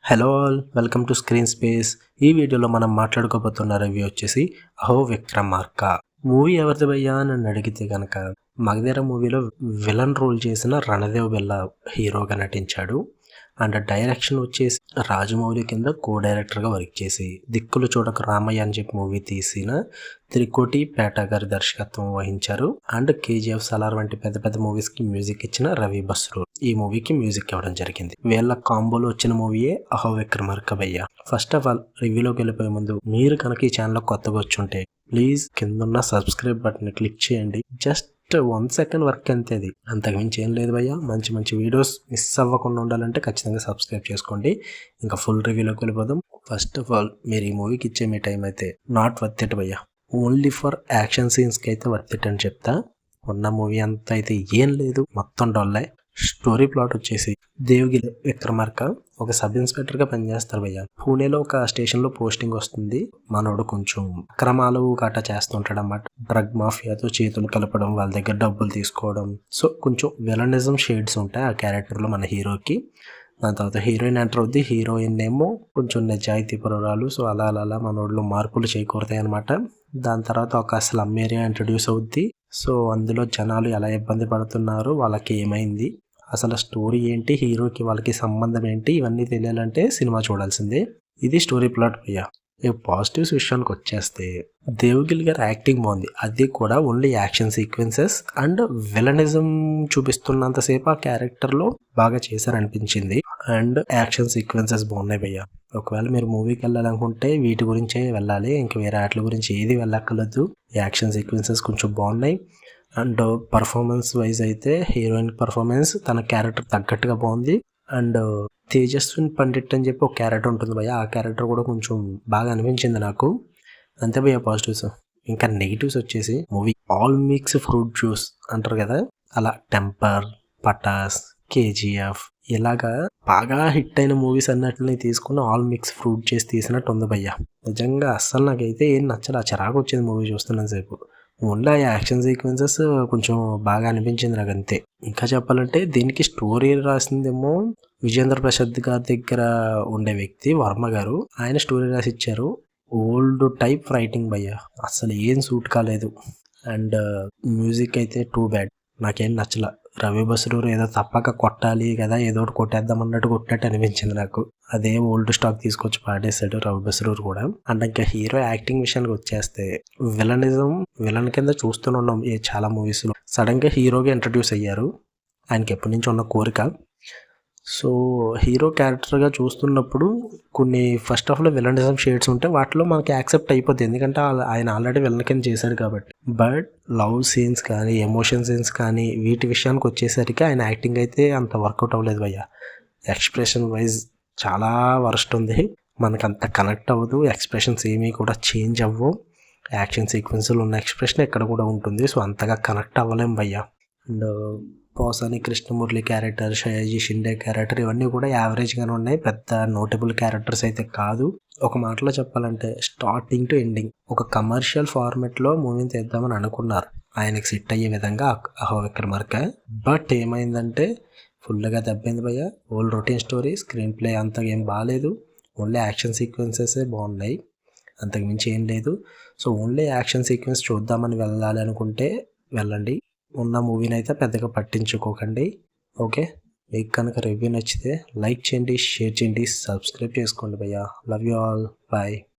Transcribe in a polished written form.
Hello all, welcome to screen space. ఈ వీడియోలో మనం మాట్లాడుకోబోతున్న రివ్యూ వచ్చేసి అహో విక్రమార్క. మూవీ ఎవరిది భయ్యా అని నన్ను అడిగితే కనుక మగధీర మూవీలో విలన్ రోల్ చేసిన రణదేవ్ బిల్లా హీరోగా నటించాడు. అండ్ డైరెక్షన్ వచ్చేసి రాజమౌళి కింద కో డైరెక్టర్గా వర్క్ చేసి దిక్కులు చూడక రామయ్య అని చెప్పి మూవీ తీసిన త్రికోటి పేట గారి దర్శకత్వం వహించారు. అండ్ కేజీఎఫ్ సలార్ వంటి పెద్ద పెద్ద మూవీస్ కి మ్యూజిక్ ఇచ్చిన రవి బస్రూర్ ఈ మూవీకి మ్యూజిక్ ఇవ్వడం జరిగింది. వీళ్ళ కాంబోలో వచ్చిన మూవీయే అహో విక్రమార్క భయ్య. ఫస్ట్ ఆఫ్ ఆల్ రివ్యూలోకి వెళ్ళిపోయే ముందు మీరు కనుక ఈ ఛానల్ కొత్తగా వచ్చుంటే ప్లీజ్ కింద సబ్స్క్రైబ్ బటన్ క్లిక్ చేయండి. జస్ట్ 1 సెకండ్ వర్క్ అంతే, అది అంతకుమించి ఏం లేదు భయ్య. మంచి మంచి వీడియోస్ మిస్ అవ్వకుండా ఉండాలంటే ఖచ్చితంగా సబ్స్క్రైబ్ చేసుకోండి. ఇంకా ఫుల్ రివ్యూలోకి వెళ్ళిపోదాం. ఫస్ట్ ఆఫ్ ఆల్ మీరు ఈ మూవీకి ఇచ్చే మీ టైం అయితే నాట్ వర్త్ ఇట్ భయ్య. ఓన్లీ ఫర్ యాక్షన్ సీన్స్కి అయితే వర్త్ ఇట్ అని చెప్తా. ఉన్న మూవీ అంతా అయితే ఏం లేదు, మొత్తం డొల్లే. స్టోరీ ప్లాట్ వచ్చేసి దేవగిరి విక్రమార్క ఒక సబ్ ఇన్స్పెక్టర్ గా పనిచేస్తారు భయ్య. పూణేలో ఒక స్టేషన్ లో పోస్టింగ్ వస్తుంది. మనోడు కొంచెం అక్రమాలు గట్టా చేస్తుంటాడు అన్నమాట. డ్రగ్ మాఫియాతో చేతులు కలపడం, వాళ్ళ దగ్గర డబ్బులు తీసుకోవడం. సో కొంచెం విలనిజం షేడ్స్ ఉంటాయి ఆ క్యారెక్టర్ లో మన హీరోకి. దాని తర్వాత హీరోయిన్ ఎంటర్ అవుద్ది. హీరోయిన్ ఏమో కొంచెం నిజాయితీ పరురాలు. సో అలా అలా మనోళ్ళు మార్పులు చేకూరుతాయి అనమాట. దాని తర్వాత ఒక స్లమ్ ఏరియా ఇంట్రడ్యూస్ అవుద్ది. సో అందులో జనాలు ఎలా ఇబ్బంది పడుతున్నారు, వాళ్ళకి ఏమైంది, అసలు స్టోరీ ఏంటి, హీరోకి వాళ్ళకి సంబంధం ఏంటి, ఇవన్నీ తెలియాలంటే సినిమా చూడాల్సిందే. ఇది స్టోరీ ప్లాట్ భయ్యా. పాజిటివ్స్ విషయానికి వచ్చేస్తే దేవగిరి గారి యాక్టింగ్ బాగుంది. అది కూడా only action sequences and villainism చూపిస్తున్నంతసేపు ఆ క్యారెక్టర్ లో బాగా చేశారనిపించింది. అండ్ యాక్షన్ సీక్వెన్సెస్ బాగున్నాయి భయ్యా. ఒకవేళ మీరు మూవీకి వెళ్ళాలనుకుంటే వీటి గురించే వెళ్ళాలి, ఇంక వేరే వాటి గురించి ఏది వెళ్ళక్కర్లేదు. యాక్షన్ సీక్వెన్సెస్ కొంచెం బాగున్నాయి. అండ్ పర్ఫార్మెన్స్ వైజ్ అయితే హీరోయిన్ పర్ఫార్మెన్స్ తన క్యారెక్టర్ తగ్గట్టుగా బాగుంది. అండ్ తేజస్విన్ పండిట్ అని చెప్పి ఒక క్యారెక్టర్ ఉంటుంది భయ్య, ఆ క్యారెక్టర్ కూడా కొంచెం బాగా అనిపించింది నాకు. అంతే భయ్య పాజిటివ్స్. ఇంకా నెగిటివ్స్ వచ్చేసి movie all mix fruit juice అంటారు కదా, అలా టెంపర్, పటాస్, కేజీఎఫ్ ఇలాగా బాగా హిట్ అయిన మూవీస్ అన్నట్లని తీసుకుని ఆల్ మిక్స్ ఫ్రూట్ చేసి తీసినట్టు ఉంది భయ్య. నిజంగా అస్సలు నాకైతే ఏం నచ్చదు, ఆ చిరాకు వచ్చింది మూవీ చూస్తున్నంత సేపు. ఓన్లీ ఆ యాక్షన్ సీక్వెన్సెస్ కొంచెం బాగా అనిపించింది నాకు అంతే. ఇంకా చెప్పాలంటే దీనికి స్టోరీ రాసిందేమో విజేంద్ర ప్రసాద్ గారి దగ్గర ఉండే వ్యక్తి వర్మ గారు. ఆయన స్టోరీ రాసి ఇచ్చారు. ఓల్డ్ టైప్ రైటింగ్ భయ్య, అసలు ఏం సూట్ కాలేదు. అండ్ మ్యూజిక్ అయితే టూ బ్యాడ్, నాకేం నచ్చల. రవి బస్రూర్ ఏదో తప్పక కొట్టాలి కదా, ఏదో ఒకటి కొట్టేద్దాం అన్నట్టు కొట్టినట్టు అనిపించింది నాకు. అదే ఓల్డ్ స్టాక్ తీసుకొచ్చి పాడేశాడు రవి బస్రూర్ కూడా. అండ్ ఇంకా హీరో యాక్టింగ్ విషయానికి వచ్చేస్తే విలన్ కింద చూస్తున్నాం చాలా మూవీస్ లో. సడన్ గా హీరోగా ఇంట్రడ్యూస్ అయ్యారు. ఆయనకి ఎప్పటి నుంచి ఉన్న కోరిక. సో హీరో క్యారెక్టర్గా చూస్తున్నప్పుడు కొన్ని first of all villainism shades ఉంటే వాటిలో మనకి యాక్సెప్ట్ అయిపోద్ది, ఎందుకంటే ఆయన ఆల్రెడీ విలన్ కింద చేశాడు కాబట్టి. బట్ లవ్ సీన్స్ కానీ ఎమోషన్ సీన్స్ కానీ వీటి విషయానికి వచ్చేసరికి ఆయన యాక్టింగ్ అయితే అంత వర్కౌట్ అవ్వలేదు భయ్య. ఎక్స్ప్రెషన్ వైజ్ చాలా వరస్ట్ ఉంది, మనకు అంత కనెక్ట్ అవ్వదు. ఎక్స్ప్రెషన్స్ ఏమీ కూడా చేంజ్ అవ్వవు. యాక్షన్ సీక్వెన్స్లో ఉన్న ఎక్స్ప్రెషన్ ఎక్కడ కూడా ఉంటుంది. సో అంతగా కనెక్ట్ అవ్వలేం భయ్య. And Posani Krishnamurali character, Sayaji Shinde character ఇవన్నీ కూడా యావరేజ్గానే ఉన్నాయి, పెద్ద నోటబుల్ క్యారెక్టర్స్ అయితే కాదు. ఒక మాటలో చెప్పాలంటే స్టార్టింగ్ టు ఎండింగ్ ఒక కమర్షియల్ ఫార్మెట్లో మూవీని తీద్దామని అనుకున్నారు, ఆయనకి సెట్ అయ్యే విధంగా అహో విక్రమార్క. బట్ ఏమైందంటే ఫుల్గా దెబ్బైంది భయ్య. Old routine story, screen play అంతగా ఏం బాగాలేదు. ఓన్లీ యాక్షన్ సీక్వెన్సెస్ బాగున్నాయి, అంతకుమించి ఏం లేదు. సో ఓన్లీ యాక్షన్ సీక్వెన్స్ చూద్దామని వెళ్ళాలి అనుకుంటే వెళ్ళండి. ఉన్న మూవీని అయితే పెద్దగా పట్టించుకోకండి. ఓకే, మీకు కనుక రివ్యూ నచ్చితే లైక్ చేయండి, షేర్ చేయండి, సబ్స్క్రైబ్ చేసుకోండి భయ్యా. Love you all, bye.